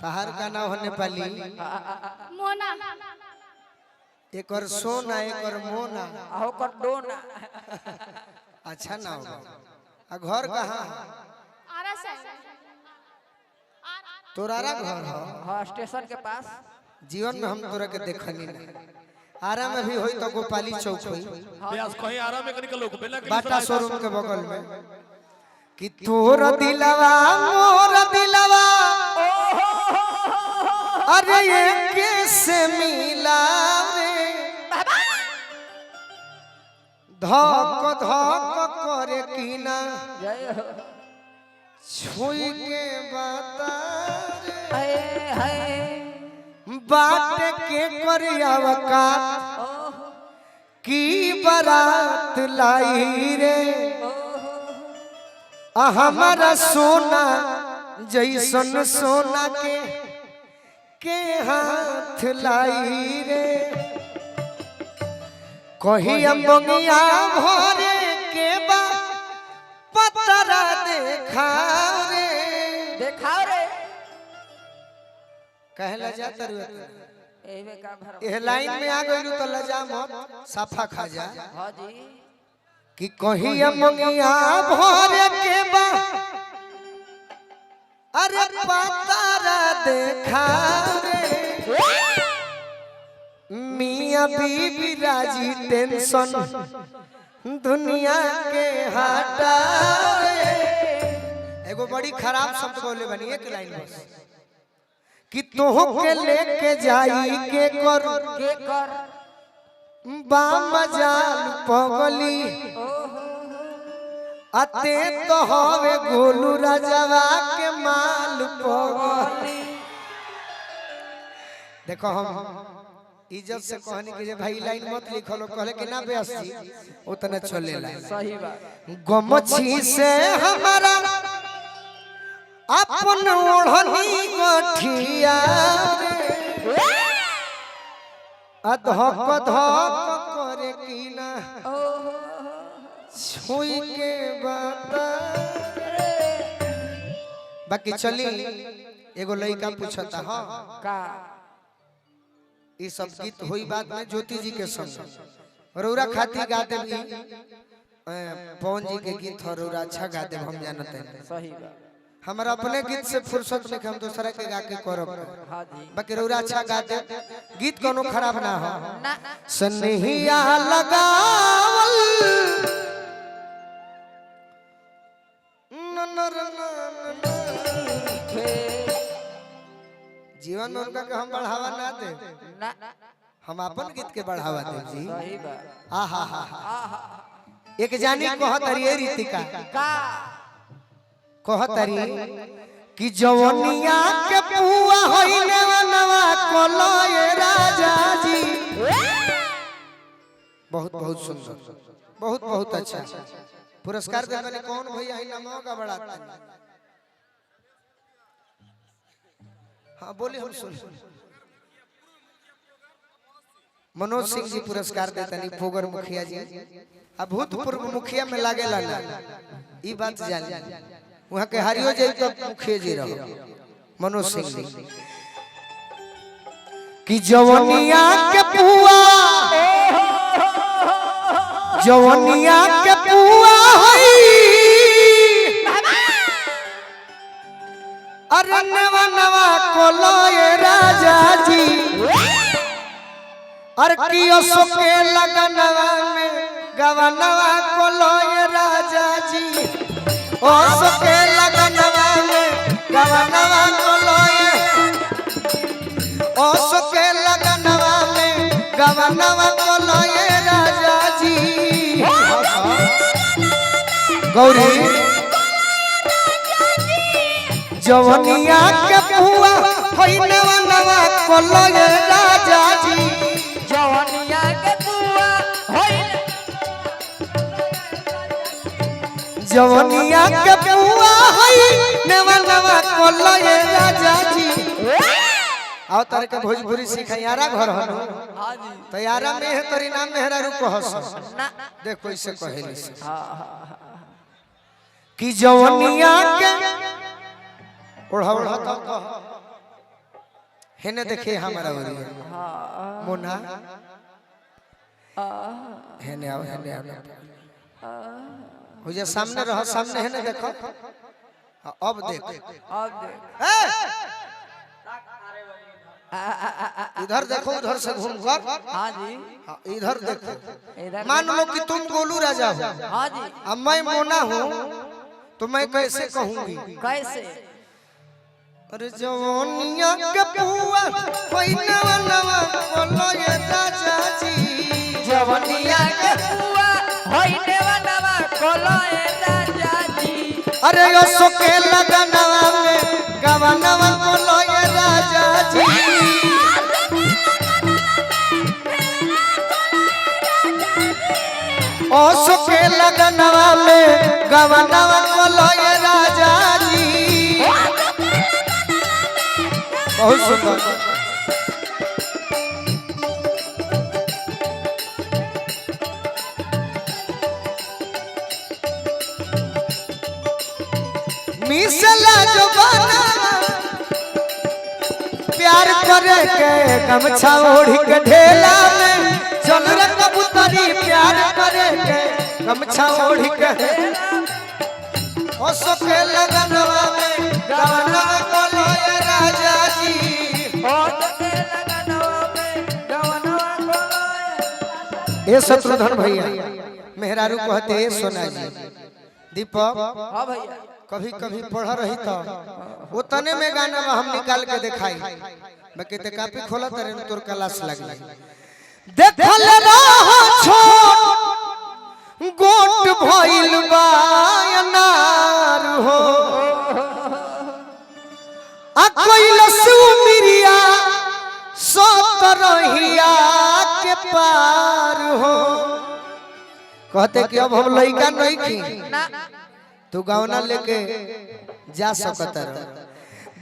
तहार का नाम हो नेपाली मोना एक और सोना एक और मोना आहो कर डोना। अच्छा नाम आ घर कहाँ आरा से तोरारा घर हो हाँ स्टेशन के पास। जीवन में हम तोरा के देखनी नहीं आरा में भी होई तो गोपाली चौक होई ब्यास कहीं आराम में निकलो बेला के बाटा शोरूम के बगल में कि तोर दिलवा मोर दिलवा अरे ये कैसे मिला रे धक धक करे कीना जय हो। छुई के बता रे हाय हाय बाट के करियावा का की बारात लाई रे हमारा सोना जैसन सोना के हाथ लाई रे कही अम्बिया भरे के बा पतरा देखा रे देखाओ रे। कहला जाता रे एवे का भर एह लाइन में आ गइलू तो लजा मत साफा खा जा हाँ जी। कि कही अम्बिया भरे के बा अरे पतरा देखा रे मियां बीबी राजी टेंशन दुनिया के हटा एगो बड़ी खराब शब्द बोले बनी एक लाइन बस कि तोह के लेके जाई के कर बाम जाल पगली अते तो हवे गोलू राजवा के माल पगली देखो हम इज्जत से कहनी कि भाई लाइन मत लिखलो कहले कि ना बेअसी उतने चलेला सही बात। गमछी से हमारा अपन ओढ़नी गठिया अधक धक करे कीना छुई के बता बाकी चली एगो लड़का पूछता हां का ये सब गीत हुई बात में ज्योति जी के संग रौरा खाती गा दे पवन जी के गीत और रौरा अच्छा गा दे हम जानते हैं सही बात। हमारा अपने गीत से फुर्सत नहीं हम दूसरा के गा के करब हाँ जी। बाकी रौरा अच्छा गा दे गीत कोनो खराब ना हो ना सनहिया लगावल जीवन में उनका के हम बढ़ावा ना दे ना हम अपन गीत के बढ़ावा दे जी सही बात। आ हा हा एक जानी कहतरी रीतिका का कहतरी कि जवनिया के पुआ होइने नवा कोलए राजा जी बहुत बहुत सुंदर बहुत बहुत अच्छा पुरस्कार दे मैंने कौन भैया है नाम का बढ़ाता हाँ बोले हम सुन मनोज सिंह जी पुरस्कार देता नहीं फोगर मुखिया जी अब भूतपूर्व मुखिया में लागेला ना ई बात जान वहां के हरियो जी तो मुखिया जी रहो मनोज सिंह जी कि जवनिया के पुआ जवनिया के पुआ होई अरे नवा नवा कोलए राजा जी और कियो सोके लगनवा में गवनवा कोलए राजा जी ओ सोके लगनवा में गवनवा कोलए ओ सोके लगनवा में गवनवा कोलए राजा जी गौरी जवनिया के पुआ होई नवा नवा कोलए राजा जी जवनिया के पुआ होई जवनिया के पुआ होई नवा नवा कोलए राजा जी आओ तारे के भोजपुरी सिखायारा घर हनो हाँ जी। तो यारा में है तोरी नाम मेहरा रूप हस ना देखो इसे कहेली से हाँ हाँ कि जवनिया के ओढ़ा ओढ़ा तो हेने देखे हमारा ओरी हाँ मोना हेने आओ हो जा सामने रहो सामने हेने देखो अब देख अब देख ए! इधर देखो उधर से घूम कर हाँ जी हाँ, इधर देखो इधर मान लो कि तुम गोलू राजा हो हाँ जी अब मैं मोना हूँ तो मैं कैसे कहूंगी कैसे अरे जवानिया के पुआ कोई नवा नवा बोलो ये राजा जी जवनिया के बुआ होई नेवा नवा कोलो ए राजा जी अरे यो सोके लगनवा में गवनवा बोलो ये राजा जी ओ सोके लगनवा में गवनवा बोलो ये राजा जी बहुत सुंदर मिसला जो बना प्यार करे के गमछा ओढ़ी के ढेला में चल रे कबूतरी प्यार करे के गमछा ओढ़ी के ओ सोके लगनवा में गवनवा बोलो ये राजा जी ओ ते लगनवा में गवनवा कोलो ए शत्रुधन भैया मेहरारू कहते हैं सोना जी दीपक हाँ भैया कभी कभी पढ़ रही तो वो तने में गाना हम निकाल के दिखाई मैं कहते कापी खोला तेरे तोर क्लास लगी देखल रहो छोट गोट भइल बा अनार हो आ कैलसु मिरिया सतरहिया के पार हो कहते कि अब हम लइका नहीं की ना तू गावना लेके जा सकत रह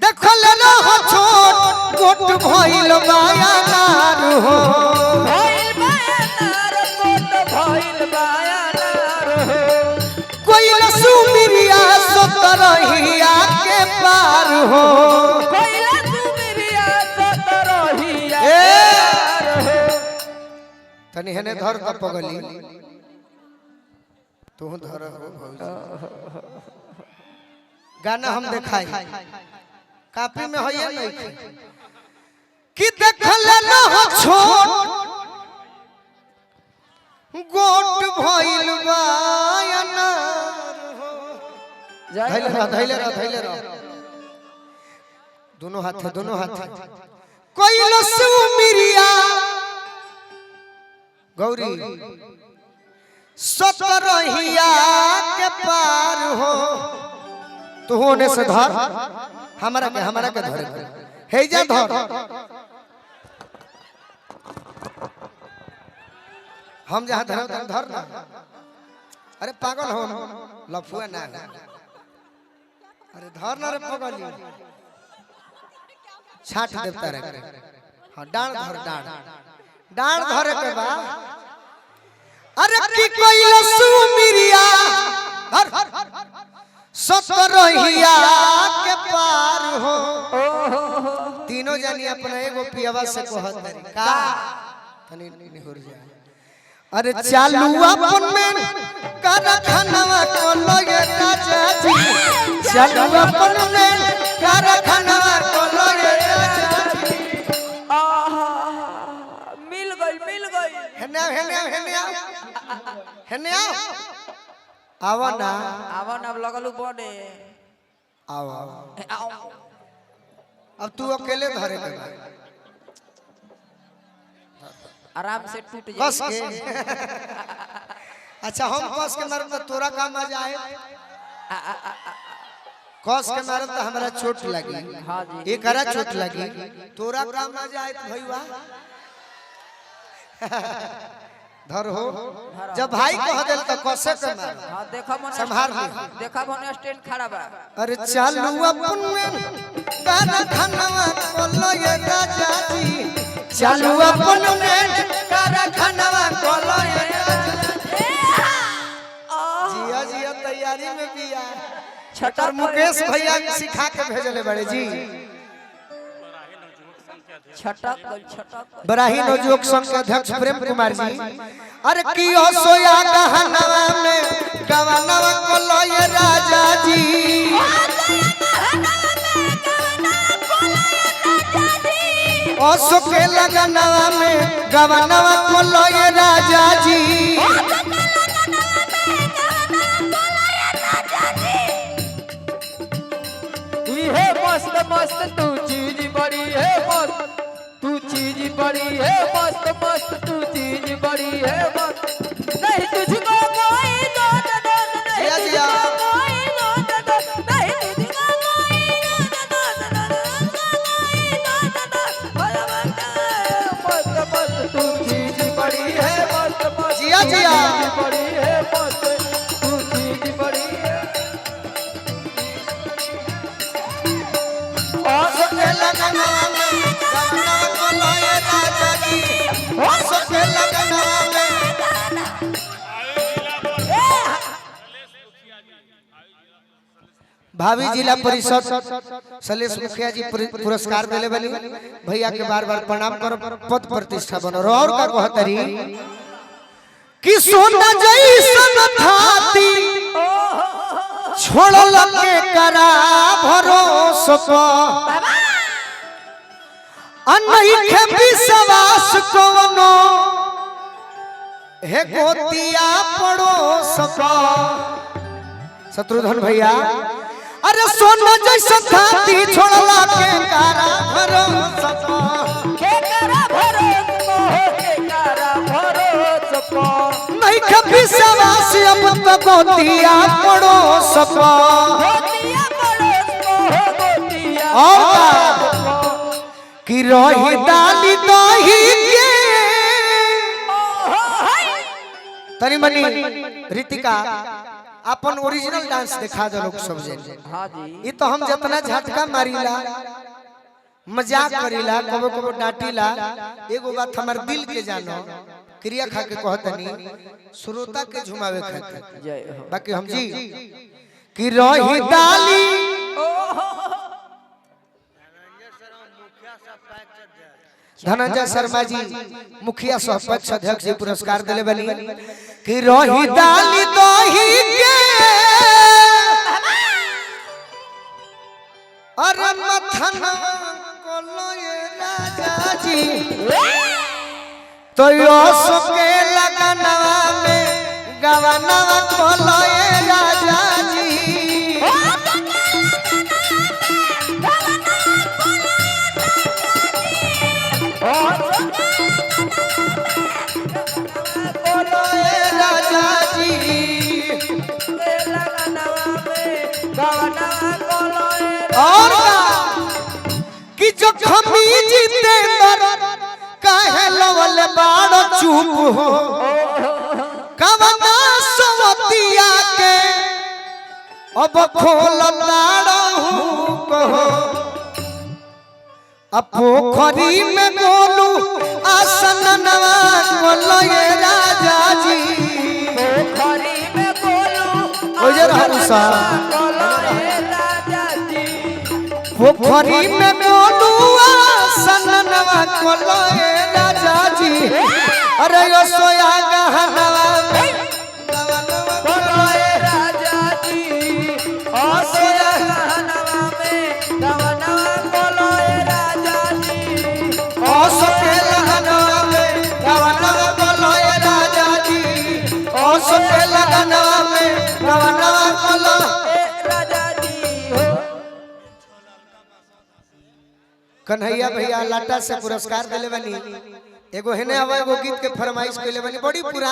देखल रहो छोट गोट भइल बाया नार हो भइल बायानार कोट भइल बायानार कोई लसु मिरिया सतरहिया के पार हो कोइला सुमिरिया सतरहिया ए! तनी हेने धर क पगली तू धर हो भौजी गाना हम दिखाई कापी में होइए नहीं कि देखल न हो छोट गोट भइल बायनार हो धैले रह दोनों हाथ कोई लसु मिरिया गौरी सतरहिया के पार हो तू होने से धर हमारा के धर हे जा धर हम जहाँ धर धर ना अरे पागल हो लफुआ ना अरे धर ना रे पगली छाट देवता रे हाँ डांड धर के बा अरे की कोई लसु मिरिया धर सतरहिया के पार हो तीनों जानी अपना एगो पियावा से कहत रे का तनी निहुर जा अरे चालू अपन में कारखानावा कोलो ये राजा जी चालू अपन में कारखानावा कोलो ये राजा जी मिल गई हेने आवा ना आवन अब लगलू बड़े आवा आओ अब तू अकेले धरे के बा। आराम से टूट कस जाए के अच्छा हम कस के मारब तो तोरा काम आ जाए कस के मारब तो हमरा चोट लगी हाँ जी एकरा चोट लगी तोरा काम आ जाए तो भईवा धर हो जब भाई कह देल तो कसे के मार हाँ देखा मन संभाल ली। देखा मन स्टैंड खड़ा बा अरे चालू अपन में कारखानावा कोलो ये राजा जी चालू अपन में कारखानावा कोलो ये राजा जिया जिया तैयारी में बिया छटर मुकेश भैया सिखा के भेजले बड़े जी छटक बराही नवयुवक संघ के अध्यक्ष प्रेम कुमार जी अरे कियो सोया गहनवा में गवनवा को लय राजा जी ओसो के लगनवा में गवनवा को लय राजा जी ये मस्त मस्त तू चीज बड़ी है मस्त तू चीज बड़ी है मस्त मस्त तू चीज बड़ी है मस्त नहीं तुझको कोई दोस्त नहीं जिया। तुझको कोई दोस्त नहीं तुझको कोई मस्त मस्त तू चीज बड़ी है मस्त मस्त जिया जिया। चीज बड़ी है मस्त तू चीज बड़ी है ओसो के लगनवा में गवनवा को लय राजा जी ओसो के लगनवा में भावी जिला परिषद सलेश मुखिया जी पुरस्कार दिले बनी भैया के बार बार प्रणाम करो पद प्रतिष्ठा बनो और का कहतरी कि सोना जैसन थाती छोड़ल के करा भरोसा अनही के विश्वास कोनो हे गोतिया पड़ोस शत्रुघ्न भैया अरे सोना जैसा थाती छोड़ला के करा भरोसा के करा भरोसा के करा भरोसा नहीं के विश्वास अब तो गोतिया पड़ोस गोतिया पड़ोस गोतिया और कि रही दादी दही के तनी मनी रितिका अपन ओरिजिनल डांस दिखा दो लोग सब जने हां जी ये तो हम जितना झटका मारीला मजाक करीला कबो कबो डांटीला एगो बात हमर दिल के जानो क्रिया खा के कहतनी श्रोता के झुमावे खातिर जय हो बाकी हम जी कि रही दाली धनंजय शर्मा जी मुखिया सहपक्ष अध्यक्ष जी पुरस्कार दिले बनी कि रही दाली दही के अरे मथन कोलो ये राजा जी तो यो सुके लगनवा में गवनवा कोलो ये राजा जी कोलो ये राजा जी और कि जो खमी जीते कहे लवल बाड़ चुप हो कवना सवतिया के अब खोल लाड़ू कहो अब पोखरी में गोलू आसन नवा कोलो ये राजा जी पोखरी में गोलू ओजे रहू सा पोखरी में गोलू आसन नवा कोलो ये राजा जी अरे यो सोया गहनवा में बोलो ए राजा जी ओ सोया गहनवा में गवनवा बोलो ए राजा जी ओ सोके लगनवा में गवनवा कोलो ये राजा जी ओ सोके लगनवा में गवनवा कोलो ए राजा जी हो कन्हैया भैया लाटा से पुरस्कार दिले बनी एगो हेने आवा एगो गीत के फरमाइश कइले बनी बड़ी पुरानी